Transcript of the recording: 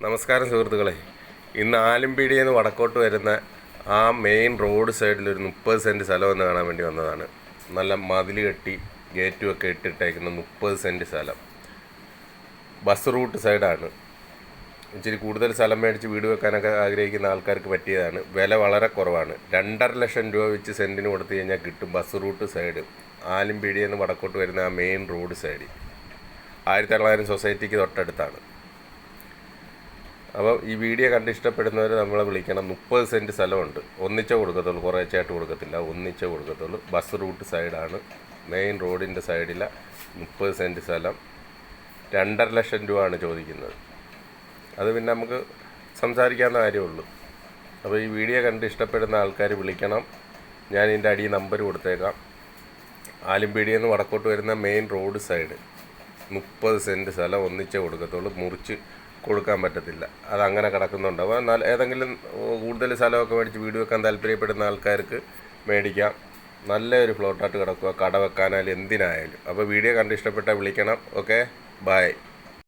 നമസ്കാരം സുഹൃത്തുക്കളെ. ഇന്ന് ആലമ്പീടിയിൽ നിന്ന് വടക്കോട്ട് വരുന്ന ആ മെയിൻ റോഡ് സൈഡിൽ ഒരു 30 സെൻറ്റ് സ്ഥലമൊന്ന് കാണാൻ വേണ്ടി വന്നതാണ്. നല്ല മതിൽ കെട്ടി ഗേറ്റുമൊക്കെ ഇട്ടിട്ടേക്കുന്ന 30 സെൻറ്റ് സ്ഥലം. ബസ് റൂട്ട് സൈഡാണ്. ഇച്ചിരി കൂടുതൽ സ്ഥലം മേടിച്ച് വീട് വെക്കാനൊക്കെ ആഗ്രഹിക്കുന്ന ആൾക്കാർക്ക് പറ്റിയതാണ്. വില വളരെ കുറവാണ്. 2.5 ലക്ഷം രൂപ വെച്ച് സെൻറ്റിന് കൊടുത്തു കഴിഞ്ഞാൽ കിട്ടും. ബസ് റൂട്ട് സൈഡ് ആലമ്പീടിയിൽ നിന്ന് വടക്കോട്ട് വരുന്ന ആ മെയിൻ റോഡ് സൈഡിൽ 1900 സൊസൈറ്റിക്ക് തൊട്ടടുത്താണ്. അപ്പോൾ ഈ വീഡിയോ കണ്ട് ഇഷ്ടപ്പെടുന്നവർ നമ്മളെ വിളിക്കണം. 30 സെൻറ്റ് സ്ഥലമുണ്ട്. ഒന്നിച്ചേ കൊടുക്കത്തുള്ളൂ, കുറേച്ചായിട്ട് കൊടുക്കത്തില്ല, ഒന്നിച്ചേ കൊടുക്കത്തുള്ളൂ. ബസ് റൂട്ട് സൈഡാണ്, മെയിൻ റോഡിൻ്റെ സൈഡിലെ 30 സെൻറ്റ് സ്ഥലം. 2.5 ലക്ഷം രൂപയാണ് ചോദിക്കുന്നത്. അത് പിന്നെ നമുക്ക് സംസാരിക്കാവുന്ന കാര്യമുള്ളൂ. അപ്പോൾ ഈ വീഡിയോ കണ്ട് ഇഷ്ടപ്പെടുന്ന ആൾക്കാർ വിളിക്കണം. ഞാൻ ഇതിൻ്റെ അടിയിൽ നമ്പർ കൊടുത്തേക്കാം. ആലമ്പീടിയിൽ നിന്ന് വടക്കോട്ട് വരുന്ന മെയിൻ റോഡ് സൈഡ് 30 സെൻറ്റ് സ്ഥലം ഒന്നിച്ചേ കൊടുക്കത്തുള്ളൂ, മുറിച്ച് കൊടുക്കാൻ പറ്റത്തില്ല. അതങ്ങനെ കിടക്കുന്നുണ്ട്. അപ്പോൾ ഏതെങ്കിലും കൂടുതൽ സ്ഥലമൊക്കെ മേടിച്ച് വീട് വെക്കാൻ താല്പര്യപ്പെടുന്ന ആൾക്കാർക്ക് മേടിക്കാം. നല്ലൊരു ഫ്ലോട്ടായിട്ട് കിടക്കുക, കട വെക്കാനായാലും എന്തിനായാലും. അപ്പോൾ വീഡിയോ കണ്ട് ഇഷ്ടപ്പെട്ടാൽ വിളിക്കണം. Okay, by.